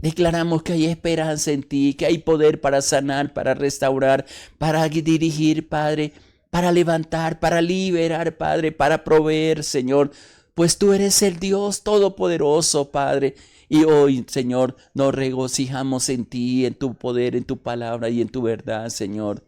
Declaramos que hay esperanza en ti, que hay poder para sanar, para restaurar, para dirigir, Padre, para levantar, para liberar, Padre, para proveer, Señor. Pues tú eres el Dios todopoderoso, Padre. Y hoy, Señor, nos regocijamos en ti, en tu poder, en tu palabra y en tu verdad, Señor.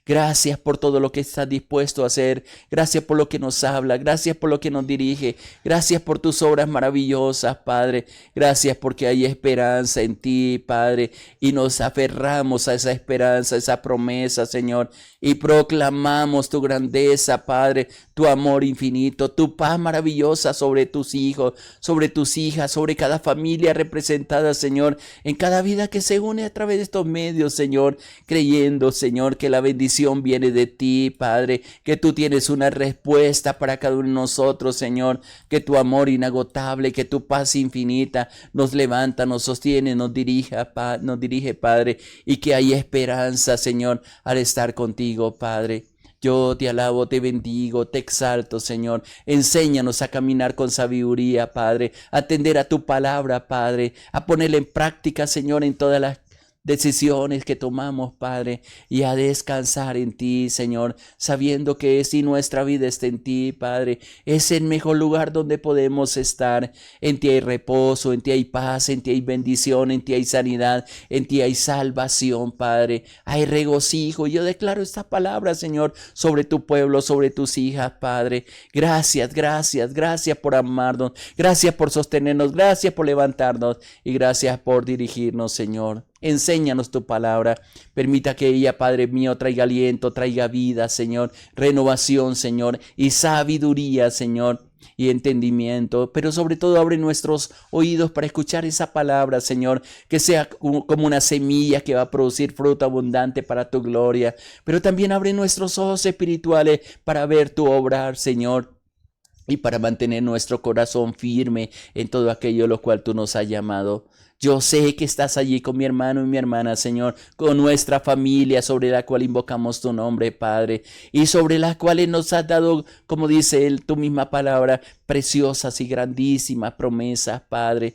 Gracias por todo lo que estás dispuesto a hacer. Gracias por lo que nos habla. Gracias por lo que nos dirige. Gracias por tus obras maravillosas, Padre. Gracias porque hay esperanza en ti, Padre. Y nos aferramos a esa esperanza, a esa promesa, Señor. Y proclamamos tu grandeza, Padre, tu amor infinito, tu paz maravillosa sobre tus hijos, sobre tus hijas, sobre cada familia representada, Señor. En cada vida que se une a través de estos medios, Señor. Creyendo, Señor, que la bendición viene de ti, Padre, que tú tienes una respuesta para cada uno de nosotros, Señor, que tu amor inagotable, que tu paz infinita nos levanta, nos sostiene, nos dirige, Padre, y que hay esperanza, Señor, al estar contigo, Padre. Yo te alabo, te bendigo, te exalto, Señor. Enséñanos a caminar con sabiduría, Padre, a atender a tu palabra, Padre, a ponerla en práctica, Señor, en todas las decisiones que tomamos, Padre, y a descansar en ti, Señor, sabiendo que si nuestra vida está en ti, Padre, es el mejor lugar donde podemos estar. En ti hay reposo, en ti hay paz, en ti hay bendición, en ti hay sanidad, en ti hay salvación, Padre, hay regocijo. Yo declaro esta palabra, Señor, sobre tu pueblo, sobre tus hijas, Padre. Gracias, gracias, gracias por amarnos, gracias por sostenernos, gracias por levantarnos y gracias por dirigirnos, Señor. Enséñanos tu palabra, permita que ella, Padre mío, traiga aliento, traiga vida, Señor, renovación, Señor, y sabiduría, Señor, y entendimiento, pero sobre todo abre nuestros oídos para escuchar esa palabra, Señor, que sea como una semilla que va a producir fruto abundante para tu gloria, pero también abre nuestros ojos espirituales para ver tu obrar, Señor, y para mantener nuestro corazón firme en todo aquello a lo cual tú nos has llamado. Yo sé que estás allí con mi hermano y mi hermana, Señor, con nuestra familia sobre la cual invocamos tu nombre, Padre, y sobre las cuales nos has dado, como dice él, tu misma palabra, preciosas y grandísimas promesas, Padre,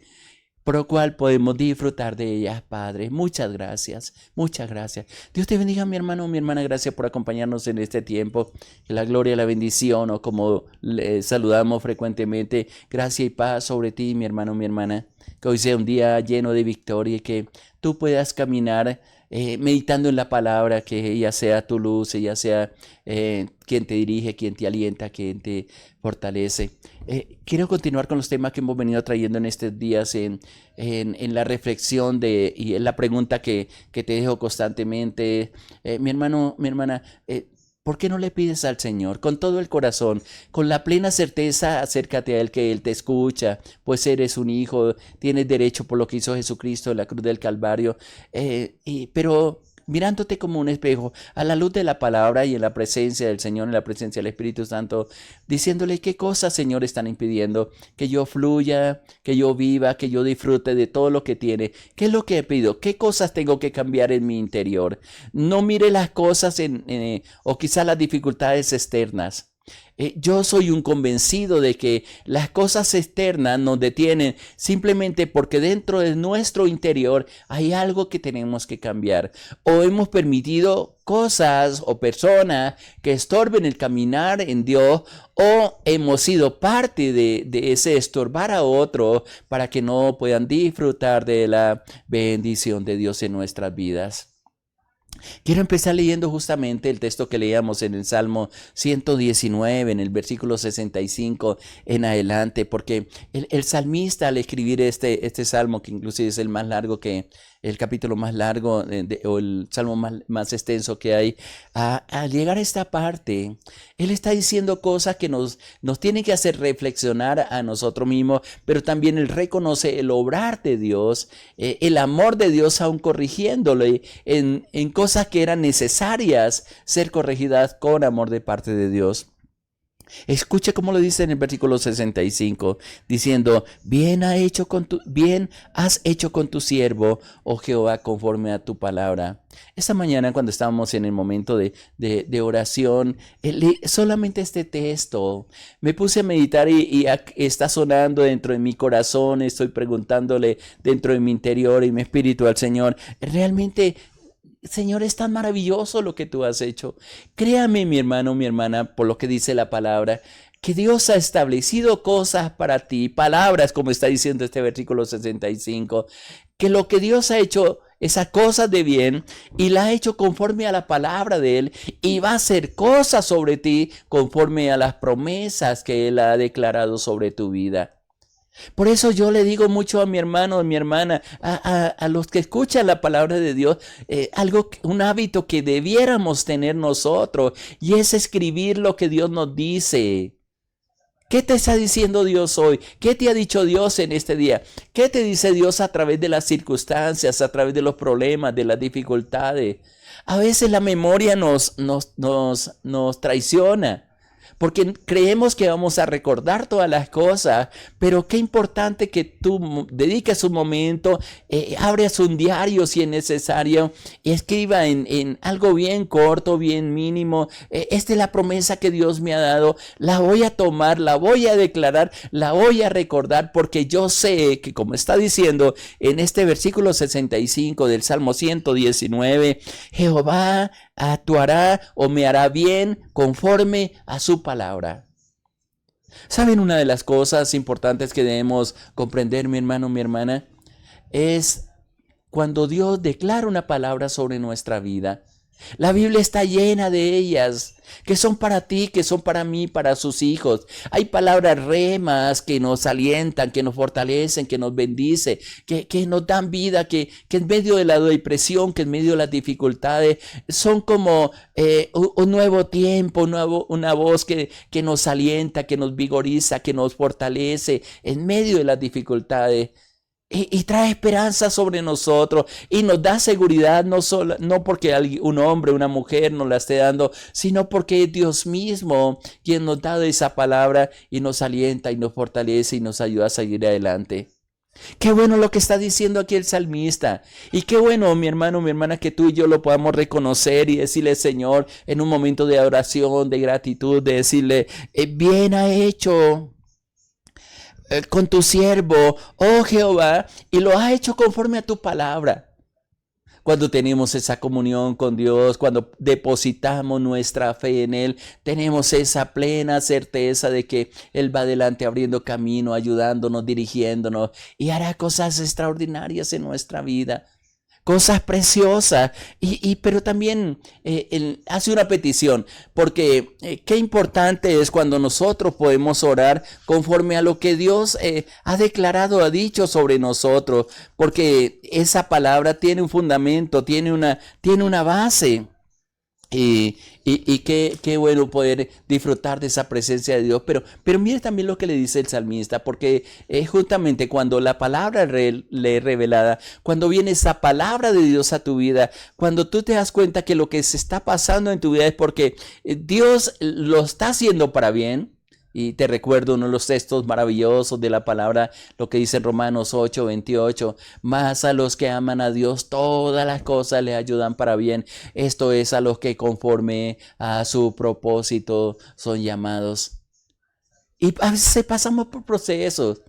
por lo cual podemos disfrutar de ellas, Padre. Muchas gracias, muchas gracias. Dios te bendiga, mi hermano, mi hermana, gracias por acompañarnos en este tiempo. Que la gloria y la bendición, o como le saludamos frecuentemente, gracia y paz sobre ti, mi hermano, mi hermana. Que hoy sea un día lleno de victoria y que tú puedas caminar meditando en la palabra, que ella sea tu luz, ella sea quien te dirige, quien te alienta, quien te fortalece. Quiero continuar con los temas que hemos venido trayendo en estos días en la reflexión y en la pregunta que te dejo constantemente. Mi hermano, mi hermana, ¿por qué no le pides al Señor con todo el corazón, con la plena certeza, acércate a Él, que Él te escucha, pues eres un hijo, tienes derecho por lo que hizo Jesucristo en la cruz del Calvario, pero mirándote como un espejo, a la luz de la palabra y en la presencia del Señor, en la presencia del Espíritu Santo, diciéndole qué cosas, Señor, están impidiendo que yo fluya, que yo viva, que yo disfrute de todo lo que tiene. ¿Qué es lo que pido? ¿Qué cosas tengo que cambiar en mi interior? No mire las cosas o quizás las dificultades externas. Yo soy un convencido de que las cosas externas nos detienen simplemente porque dentro de nuestro interior hay algo que tenemos que cambiar. O hemos permitido cosas o personas que estorben el caminar en Dios, o hemos sido parte de ese estorbar a otro para que no puedan disfrutar de la bendición de Dios en nuestras vidas. Quiero empezar leyendo justamente el texto que leíamos en el Salmo 119, en el versículo 65 en adelante, porque el salmista, al escribir este salmo, que inclusive es el más largo, que el capítulo más largo o el salmo más extenso que hay, al llegar a esta parte, él está diciendo cosas que nos tienen que hacer reflexionar a nosotros mismos, pero también él reconoce el obrar de Dios, el amor de Dios aún corrigiéndole en cosas que eran necesarias ser corregidas con amor de parte de Dios. Escucha cómo lo dice en el versículo 65, diciendo, bien has hecho con tu siervo, oh Jehová, conforme a tu palabra. Esta mañana cuando estábamos en el momento de oración, solamente este texto, me puse a meditar y está sonando dentro de mi corazón, estoy preguntándole dentro de mi interior y mi espíritu al Señor, realmente, Señor, es tan maravilloso lo que tú has hecho. Créame, mi hermano, mi hermana, por lo que dice la palabra, que Dios ha establecido cosas para ti, palabras, como está diciendo este versículo 65, que lo que Dios ha hecho, esa cosa de bien, y la ha hecho conforme a la palabra de Él, y va a hacer cosas sobre ti conforme a las promesas que Él ha declarado sobre tu vida. Por eso yo le digo mucho a mi hermano, a mi hermana, a los que escuchan la palabra de Dios, un hábito que debiéramos tener nosotros, y es escribir lo que Dios nos dice. ¿Qué te está diciendo Dios hoy? ¿Qué te ha dicho Dios en este día? ¿Qué te dice Dios a través de las circunstancias, a través de los problemas, de las dificultades? A veces la memoria nos traiciona, porque creemos que vamos a recordar todas las cosas, pero qué importante que tú dediques un momento, abras un diario si es necesario, y escriba en algo bien corto, bien mínimo, esta es la promesa que Dios me ha dado, la voy a tomar, la voy a declarar, la voy a recordar, porque yo sé que, como está diciendo en este versículo 65 del Salmo 119, Jehová actuará o me hará bien conforme a su palabra. ¿Saben? Una de las cosas importantes que debemos comprender, mi hermano, mi hermana, es cuando Dios declara una palabra sobre nuestra vida. La Biblia está llena de ellas, que son para ti, que son para mí, para sus hijos. Hay palabras remas que nos alientan, que nos fortalecen, que nos bendicen, que nos dan vida, que en medio de la depresión, que en medio de las dificultades, son como un nuevo tiempo, una voz que nos alienta, que nos vigoriza, que nos fortalece en medio de las dificultades. Y trae esperanza sobre nosotros y nos da seguridad, no porque un hombre, una mujer nos la esté dando, sino porque es Dios mismo quien nos da esa palabra y nos alienta y nos fortalece y nos ayuda a seguir adelante. Qué bueno lo que está diciendo aquí el salmista. Y qué bueno, mi hermano, mi hermana, que tú y yo lo podamos reconocer y decirle, Señor, en un momento de oración, de gratitud, de decirle, bien ha hecho con tu siervo, oh Jehová, y lo has hecho conforme a tu palabra. Cuando tenemos esa comunión con Dios, cuando depositamos nuestra fe en Él, tenemos esa plena certeza de que Él va adelante abriendo camino, ayudándonos, dirigiéndonos y hará cosas extraordinarias en nuestra vida. Cosas preciosas, pero también él hace una petición, porque qué importante es cuando nosotros podemos orar conforme a lo que Dios ha declarado, ha dicho sobre nosotros, porque esa palabra tiene un fundamento, tiene una base. Y qué bueno poder disfrutar de esa presencia de Dios. Pero mire también lo que le dice el salmista, porque justamente cuando la palabra le es revelada, cuando viene esa palabra de Dios a tu vida, cuando tú te das cuenta que lo que se está pasando en tu vida es porque Dios lo está haciendo para bien. Y te recuerdo uno de los textos maravillosos de la palabra, lo que dice en Romanos 8:28, más a los que aman a Dios, todas las cosas les ayudan para bien. Esto es a los que conforme a su propósito son llamados. Y a veces pasamos por procesos.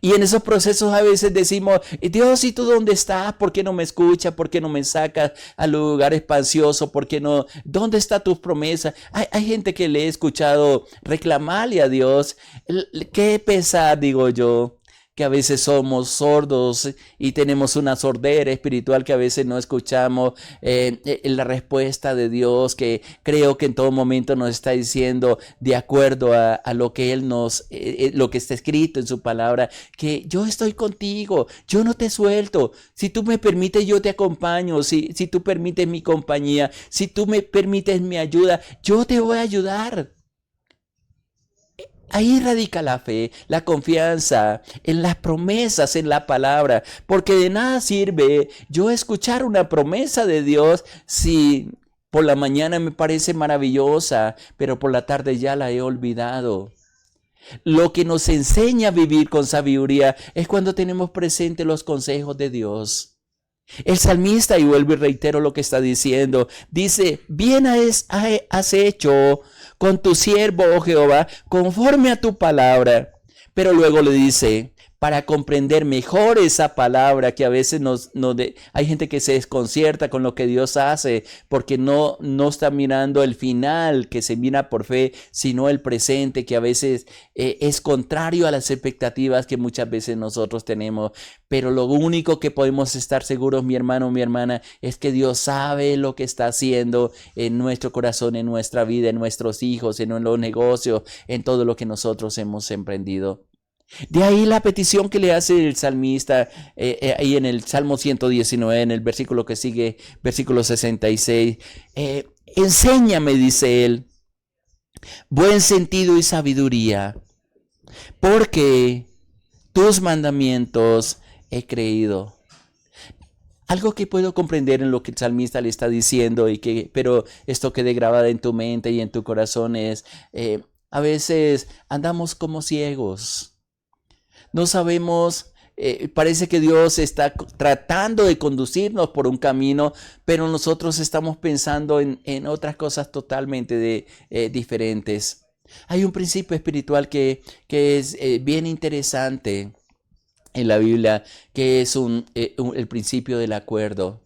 Y en esos procesos a veces decimos, Dios, ¿y tú dónde estás? ¿Por qué no me escuchas? ¿Por qué no me sacas al lugar espacioso? ¿Por qué no? ¿Dónde está tus promesas? Hay gente que le he escuchado reclamarle a Dios. Qué pesar, digo yo, que a veces somos sordos y tenemos una sordera espiritual que a veces no escuchamos la respuesta de Dios, que creo que en todo momento nos está diciendo de acuerdo a lo que Él lo que está escrito en su palabra, que yo estoy contigo, yo no te suelto, si tú me permites yo te acompaño, si tú permites mi compañía, si tú me permites mi ayuda, yo te voy a ayudar. Ahí radica la fe, la confianza en las promesas, en la palabra, porque de nada sirve yo escuchar una promesa de Dios si Por la mañana me parece maravillosa, pero por la tarde ya la he olvidado. Lo que nos enseña a vivir con sabiduría es cuando tenemos presente los consejos de Dios. El salmista, y vuelvo y reitero lo que está diciendo, dice, bien has hecho con tu siervo, oh Jehová, conforme a tu palabra. Pero luego le dice, para comprender mejor esa palabra que a veces hay gente que se desconcierta con lo que Dios hace porque no está mirando el final que se mira por fe, sino el presente que a veces es contrario a las expectativas que muchas veces nosotros tenemos. Pero lo único que podemos estar seguros, mi hermano, mi hermana, es que Dios sabe lo que está haciendo en nuestro corazón, en nuestra vida, en nuestros hijos, en los negocios, en todo lo que nosotros hemos emprendido. De ahí la petición que le hace el salmista ahí en el Salmo 119, en el versículo que sigue, versículo 66. Enséñame, dice él, buen sentido y sabiduría, porque tus mandamientos he creído. Algo que puedo comprender en lo que el salmista le está diciendo, pero esto quede grabado en tu mente y en tu corazón es, a veces andamos como ciegos. No sabemos, parece que Dios está tratando de conducirnos por un camino, pero nosotros estamos pensando en otras cosas totalmente diferentes. Hay un principio espiritual que es bien interesante en la Biblia, que es el principio del acuerdo.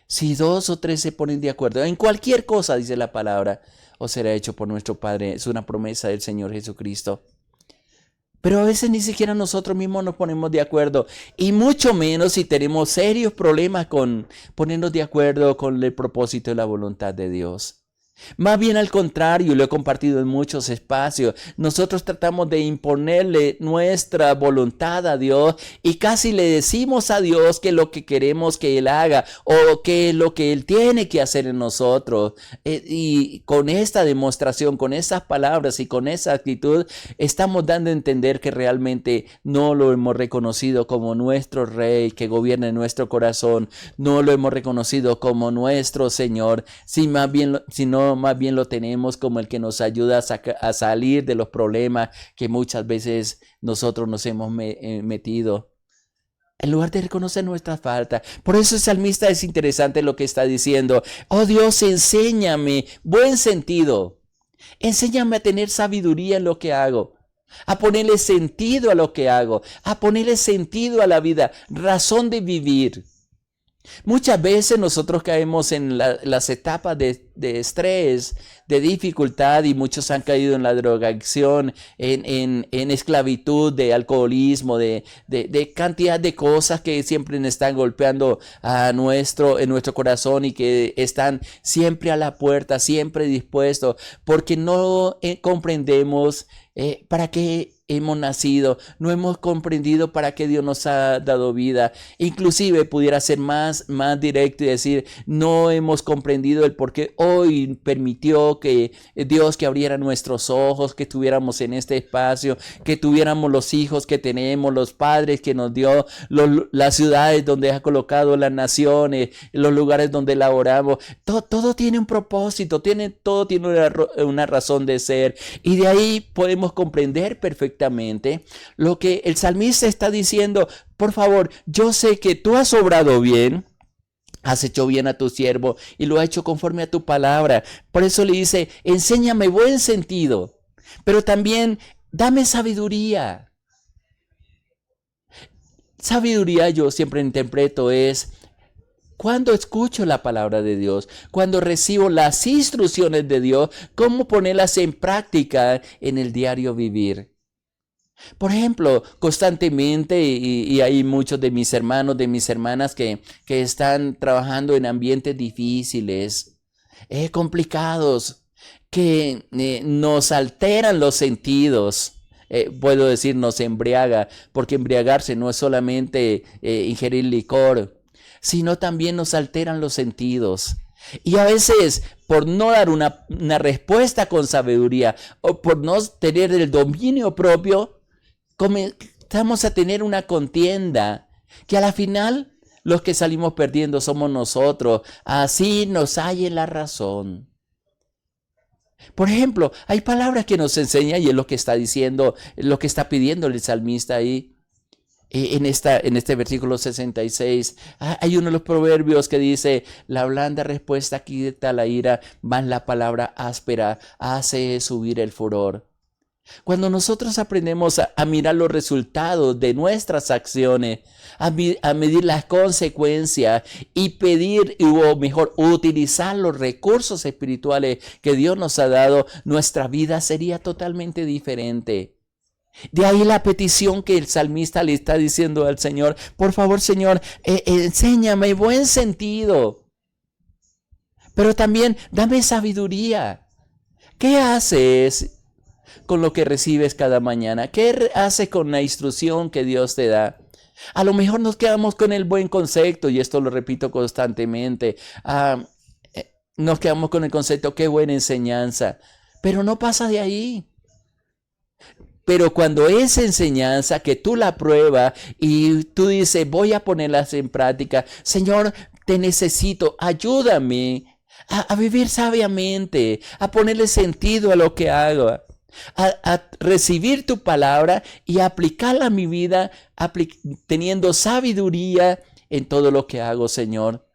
Si 2 o 3 se ponen de acuerdo en cualquier cosa, dice la palabra, os será hecho por nuestro Padre. Es una promesa del Señor Jesucristo. Pero a veces ni siquiera nosotros mismos nos ponemos de acuerdo. Y mucho menos si tenemos serios problemas con ponernos de acuerdo con el propósito y la voluntad de Dios. Más bien al contrario, lo he compartido en muchos espacios, nosotros tratamos de imponerle nuestra voluntad a Dios y casi le decimos a Dios que lo que queremos que Él haga o que lo que Él tiene que hacer en nosotros. Y con esta demostración, con esas palabras y con esa actitud, estamos dando a entender que realmente no lo hemos reconocido como nuestro Rey que gobierna en nuestro corazón, no lo hemos reconocido como nuestro Señor, sino más bien lo tenemos como el que nos ayuda a salir de los problemas que muchas veces nosotros nos hemos metido. En lugar de reconocer nuestra falta. Por eso el salmista es interesante lo que está diciendo. Oh Dios, enséñame buen sentido. Enséñame a tener sabiduría en lo que hago. A ponerle sentido a lo que hago. A ponerle sentido a la vida. Razón de vivir. Muchas veces nosotros caemos en las etapas de estrés, de dificultad, y muchos han caído en la drogadicción, en esclavitud, de alcoholismo, de cantidad de cosas que siempre están golpeando en nuestro corazón y que están siempre a la puerta, siempre dispuestos, porque no comprendemos para qué hemos nacido, no hemos comprendido para qué Dios nos ha dado vida. Inclusive pudiera ser más directo y decir, no hemos comprendido el por qué hoy permitió que Dios que abriera nuestros ojos, que estuviéramos en este espacio, que tuviéramos los hijos que tenemos, los padres que nos dio, las ciudades donde ha colocado, las naciones, los lugares donde laboramos. Todo tiene un propósito, todo tiene una razón de ser, y de ahí podemos comprender perfectamente lo que el salmista está diciendo. Por favor, yo sé que tú has obrado bien, has hecho bien a tu siervo y lo has hecho conforme a tu palabra. Por eso le dice, enséñame buen sentido, pero también dame sabiduría. Sabiduría, yo siempre interpreto, es cuando escucho la palabra de Dios, cuando recibo las instrucciones de Dios, cómo ponerlas en práctica en el diario vivir. Por ejemplo, constantemente, y hay muchos de mis hermanos, de mis hermanas que están trabajando en ambientes difíciles, complicados, que nos alteran los sentidos. Puedo decir, nos embriaga, porque embriagarse no es solamente ingerir licor, sino también nos alteran los sentidos. Y a veces, por no dar una respuesta con sabiduría, o por no tener el dominio propio, comenzamos a tener una contienda que a la final Los que salimos perdiendo somos nosotros. Así nos hallen la razón. Por ejemplo, hay palabras que nos enseñan y es lo que está diciendo, lo que está pidiendo el salmista ahí. En este versículo 66, hay uno de los proverbios que dice: la blanda respuesta quita la ira, mas la palabra áspera hace subir el furor. Cuando nosotros aprendemos a mirar los resultados de nuestras acciones, a medir las consecuencias y pedir, o mejor, utilizar los recursos espirituales que Dios nos ha dado, nuestra vida sería totalmente diferente. De ahí la petición que el salmista le está diciendo al Señor: por favor, Señor, enséñame buen sentido, pero también dame sabiduría. ¿Qué haces con lo que recibes cada mañana? ¿Qué haces con la instrucción que Dios te da? A lo mejor nos quedamos con el buen concepto, y esto lo repito constantemente. Nos quedamos con el concepto: qué buena enseñanza, pero no pasa de ahí. Pero cuando esa enseñanza que tú la pruebas y tú dices: voy a ponerlas en práctica, Señor, te necesito, ayúdame a vivir sabiamente, a ponerle sentido a lo que hago, a recibir tu palabra y aplicarla a mi vida, teniendo sabiduría en todo lo que hago, Señor.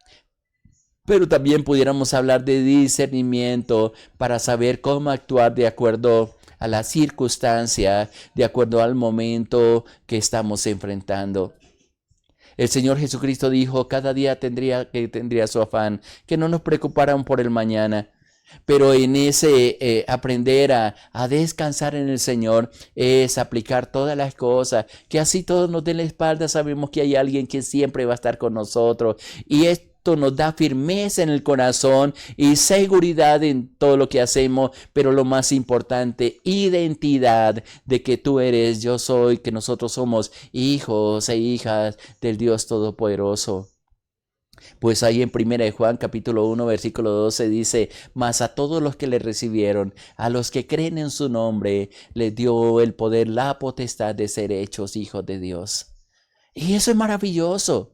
Pero también pudiéramos hablar de discernimiento para saber cómo actuar de acuerdo a la circunstancia, de acuerdo al momento que estamos enfrentando. El Señor Jesucristo dijo: cada día tendría su afán, que no nos preocuparan por el mañana. Pero en ese aprender a descansar en el Señor es aplicar todas las cosas, que así todos nos den la espalda, sabemos que hay alguien que siempre va a estar con nosotros, y esto nos da firmeza en el corazón y seguridad en todo lo que hacemos, pero lo más importante, identidad de que tú eres, yo soy, que nosotros somos hijos e hijas del Dios Todopoderoso. Pues ahí en 1 Juan capítulo 1 versículo 12 dice: mas a todos los que le recibieron, a los que creen en su nombre, les dio el poder, la potestad de ser hechos hijos de Dios. Y eso es maravilloso,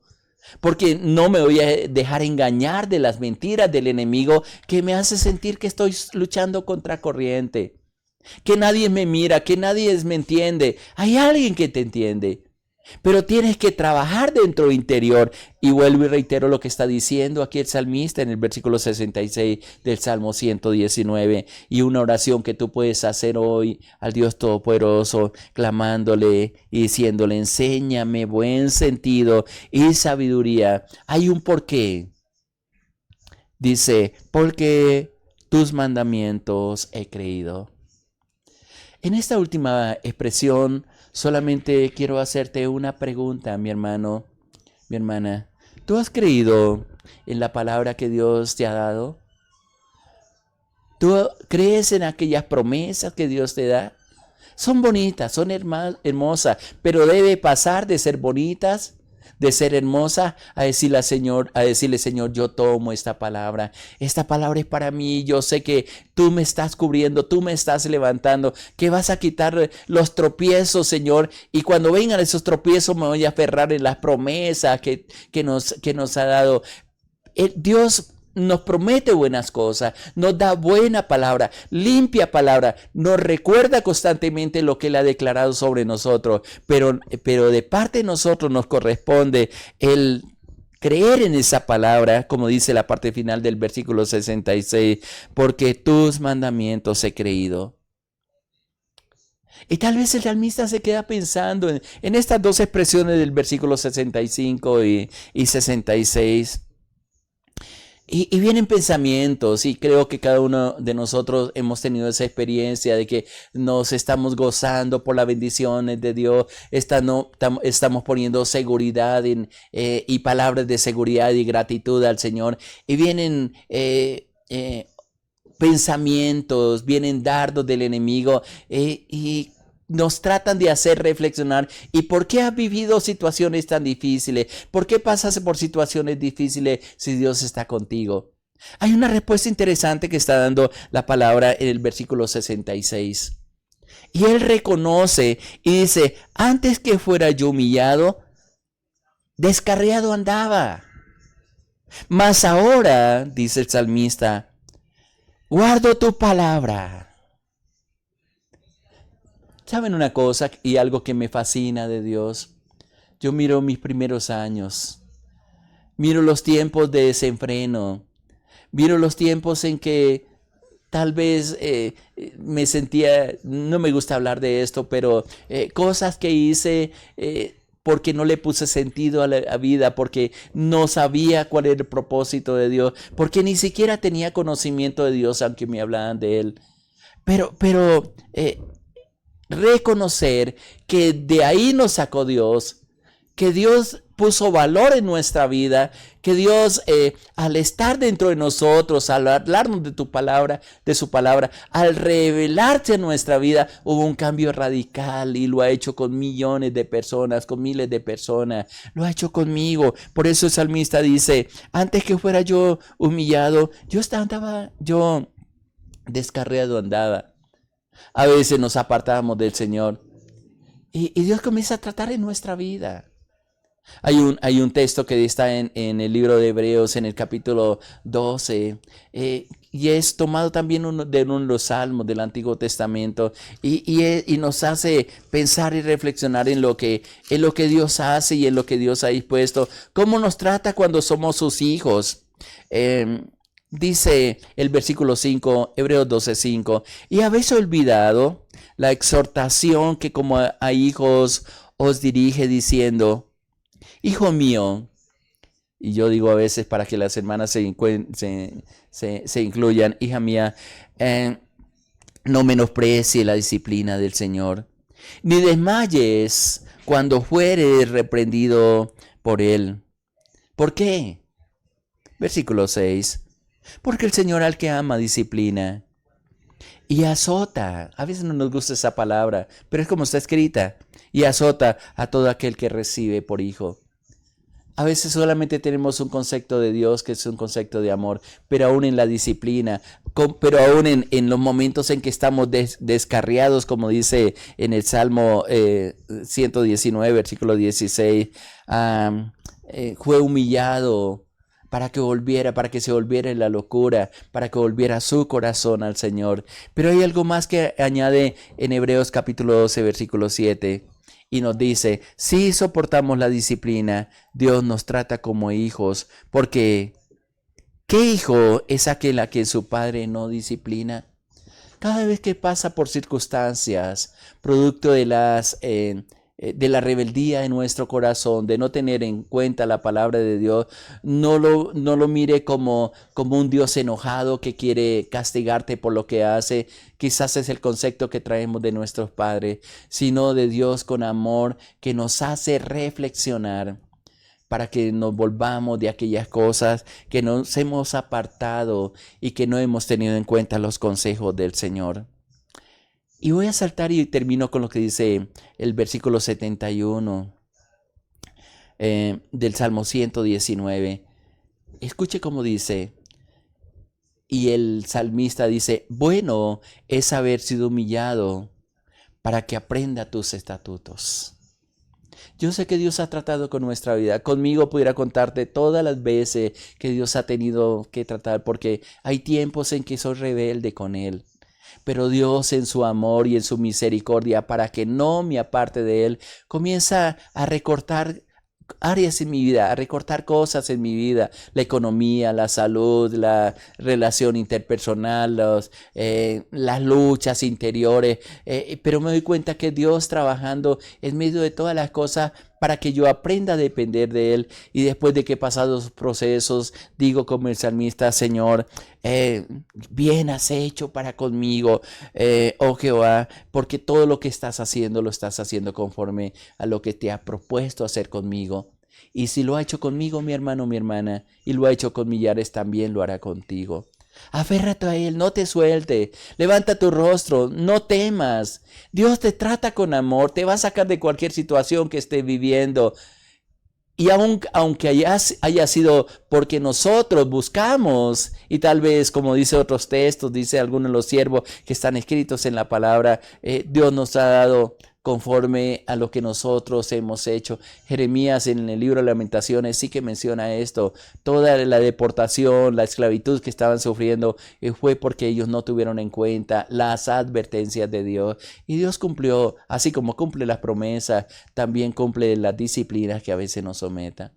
porque no me voy a dejar engañar de las mentiras del enemigo que me hace sentir que estoy luchando contra corriente, que nadie me mira, que nadie me entiende. Hay alguien que te entiende. Pero tienes que trabajar dentro interior. Y vuelvo y reitero lo que está diciendo aquí el salmista en el versículo 66 del Salmo 119. Y una oración que tú puedes hacer hoy al Dios Todopoderoso, clamándole y diciéndole: enséñame buen sentido y sabiduría. Hay un porqué. Dice: porque tus mandamientos he creído. En esta última expresión solamente quiero hacerte una pregunta, mi hermano, mi hermana. ¿Tú has creído en la palabra que Dios te ha dado? ¿Tú crees en aquellas promesas que Dios te da? Son bonitas, son hermosas, pero debe pasar de ser bonitas, de ser hermosa, a decirle Señor, yo tomo esta palabra es para mí, yo sé que tú me estás cubriendo, tú me estás levantando, que vas a quitar los tropiezos, Señor, y cuando vengan esos tropiezos me voy a aferrar en las promesas que nos ha dado. Dios nos promete buenas cosas, nos da buena palabra, limpia palabra, nos recuerda constantemente lo que Él ha declarado sobre nosotros, pero de parte de nosotros nos corresponde el creer en esa palabra, como dice la parte final del versículo 66, porque tus mandamientos he creído. Y tal vez el salmista se queda pensando en estas dos expresiones del versículo 65 y 66. Y vienen pensamientos, y creo que cada uno de nosotros hemos tenido esa experiencia de que nos estamos gozando por las bendiciones de Dios, estamos poniendo seguridad y palabras de seguridad y gratitud al Señor, y vienen pensamientos, vienen dardos del enemigo y nos tratan de hacer reflexionar. ¿Y por qué has vivido situaciones tan difíciles? ¿Por qué pasas por situaciones difíciles si Dios está contigo? Hay una respuesta interesante que está dando la palabra en el versículo 66. Y él reconoce y dice: antes que fuera yo humillado, descarriado andaba. Mas ahora, dice el salmista, guardo tu palabra. ¿Saben una cosa y algo que me fascina de Dios? Yo miro mis primeros años, miro los tiempos de desenfreno, miro los tiempos en que tal vez me sentía, no me gusta hablar de esto, pero cosas que hice porque no le puse sentido a la vida, porque no sabía cuál era el propósito de Dios, porque ni siquiera tenía conocimiento de Dios, aunque me hablaban de Él. Pero reconocer que de ahí nos sacó Dios, que Dios puso valor en nuestra vida, que Dios al estar dentro de nosotros, al hablarnos de tu palabra, de su palabra, al revelarse en nuestra vida, hubo un cambio radical y lo ha hecho con millones de personas, con miles de personas, lo ha hecho conmigo. Por eso el salmista dice, antes que fuera yo humillado, yo descarriado andaba. A veces nos apartábamos del Señor y Dios comienza a tratar en nuestra vida. Hay un texto que está en el libro de Hebreos, en el capítulo 12, y es tomado también de uno de los salmos del Antiguo Testamento, y nos hace pensar y reflexionar en lo que Dios hace y en lo que Dios ha dispuesto, cómo nos trata cuando somos sus hijos. Dice el versículo 5, Hebreos 12:5, y habéis olvidado la exhortación que como a hijos os dirige diciendo, hijo mío, y yo digo a veces para que las hermanas se incluyan, hija mía, no menosprecie la disciplina del Señor, ni desmayes cuando fueres reprendido por Él. ¿Por qué? Versículo 6, porque el Señor al que ama disciplina y azota. A veces no nos gusta esa palabra, pero es como está escrita. Y azota a todo aquel que recibe por hijo. A veces solamente tenemos un concepto de Dios que es un concepto de amor, pero aún en la disciplina, pero aún en los momentos en que estamos descarriados, como dice en el Salmo 119, versículo 16, fue humillado para que se volviera en la locura, para que volviera su corazón al Señor. Pero hay algo más que añade en Hebreos capítulo 12, versículo 7. Y nos dice, si soportamos la disciplina, Dios nos trata como hijos, porque ¿qué hijo es aquel a quien su padre no disciplina? Cada vez que pasa por circunstancias, producto de la rebeldía en nuestro corazón, de no tener en cuenta la palabra de Dios, no lo mire como un Dios enojado que quiere castigarte por lo que hace. Quizás es el concepto que traemos de nuestros padres, sino de Dios con amor que nos hace reflexionar para que nos volvamos de aquellas cosas que nos hemos apartado y que no hemos tenido en cuenta los consejos del Señor. Y voy a saltar y termino con lo que dice el versículo 71 del Salmo 119. Escuche cómo dice, y el salmista dice, bueno es haber sido humillado para que aprenda tus estatutos. Yo sé que Dios ha tratado con nuestra vida. Conmigo pudiera contarte todas las veces que Dios ha tenido que tratar, porque hay tiempos en que soy rebelde con Él. Pero Dios en su amor y en su misericordia, para que no me aparte de Él, comienza a recortar áreas en mi vida, a recortar cosas en mi vida, la economía, la salud, la relación interpersonal, las luchas interiores, pero me doy cuenta que Dios trabajando en medio de todas las cosas para que yo aprenda a depender de Él, y después de que he pasado los procesos, digo como el salmista, Señor, bien has hecho para conmigo, oh Jehová, porque todo lo que estás haciendo lo estás haciendo conforme a lo que te ha propuesto hacer conmigo. Y si lo ha hecho conmigo, mi hermano, mi hermana, y lo ha hecho con millares, también lo hará contigo. Aférrate a Él, no te suelte, levanta tu rostro, no temas. Dios te trata con amor, te va a sacar de cualquier situación que estés viviendo. Y aunque haya sido porque nosotros buscamos, y tal vez como dice otros textos, dice algunos de los siervos que están escritos en la palabra, Dios nos ha dado conforme a lo que nosotros hemos hecho. Jeremías en el libro de Lamentaciones sí que menciona esto. Toda la deportación, la esclavitud que estaban sufriendo fue porque ellos no tuvieron en cuenta las advertencias de Dios. Y Dios cumplió, así como cumple las promesas, también cumple las disciplinas que a veces nos someta.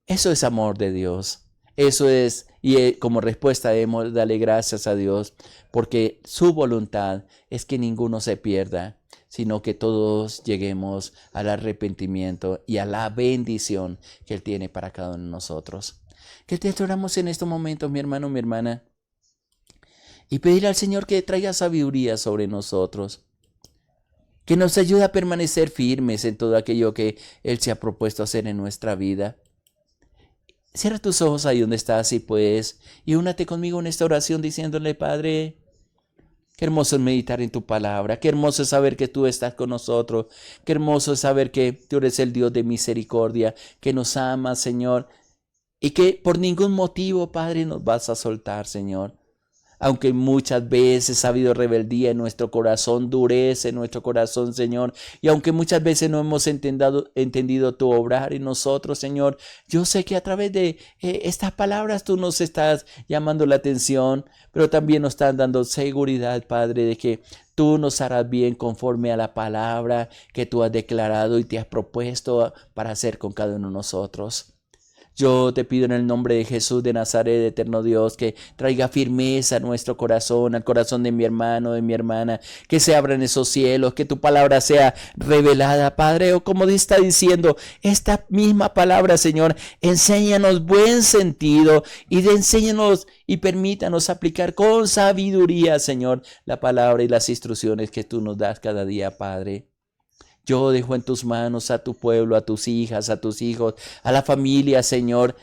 Eso es amor de Dios. Eso es, y como respuesta debemos darle gracias a Dios, porque su voluntad es que ninguno se pierda, sino que todos lleguemos al arrepentimiento y a la bendición que Él tiene para cada uno de nosotros. Que te oramos en estos momentos, mi hermano, mi hermana, y pedir al Señor que traiga sabiduría sobre nosotros, que nos ayude a permanecer firmes en todo aquello que Él se ha propuesto hacer en nuestra vida. Cierra tus ojos ahí donde estás, si puedes, y únate conmigo en esta oración diciéndole: Padre, qué hermoso es meditar en tu palabra, qué hermoso es saber que tú estás con nosotros, qué hermoso es saber que tú eres el Dios de misericordia, que nos amas, Señor, y que por ningún motivo, Padre, nos vas a soltar, Señor. Aunque muchas veces ha habido rebeldía en nuestro corazón, dureza en nuestro corazón, Señor. Y aunque muchas veces no hemos entendido tu obrar en nosotros, Señor, yo sé que a través de estas palabras tú nos estás llamando la atención, pero también nos estás dando seguridad, Padre, de que tú nos harás bien conforme a la palabra que tú has declarado y te has propuesto para hacer con cada uno de nosotros. Yo te pido en el nombre de Jesús de Nazaret, eterno Dios, que traiga firmeza a nuestro corazón, al corazón de mi hermano, de mi hermana, que se abran esos cielos, que tu palabra sea revelada, Padre, o como está diciendo esta misma palabra, Señor, enséñanos buen sentido y enséñanos y permítanos aplicar con sabiduría, Señor, la palabra y las instrucciones que tú nos das cada día, Padre. Yo dejo en tus manos a tu pueblo, a tus hijas, a tus hijos, a la familia, Señor,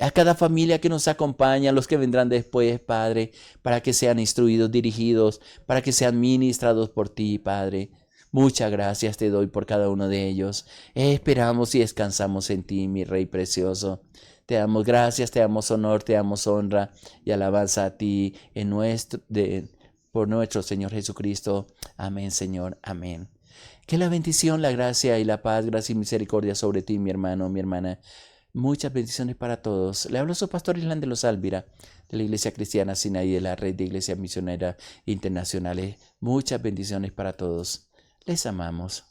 a cada familia que nos acompaña, a los que vendrán después, Padre, para que sean instruidos, dirigidos, para que sean ministrados por ti, Padre. Muchas gracias te doy por cada uno de ellos. Esperamos y descansamos en ti, mi Rey precioso. Te damos gracias, te damos honor, te damos honra y alabanza a ti por nuestro Señor Jesucristo. Amén, Señor. Amén. Que la bendición, la gracia y la paz, gracia y misericordia sobre ti, mi hermano, mi hermana. Muchas bendiciones para todos. Le hablo a su pastor Island de los Álvira, de la Iglesia Cristiana Sinaí, de la Red de Iglesias Misioneras Internacionales. Muchas bendiciones para todos. Les amamos.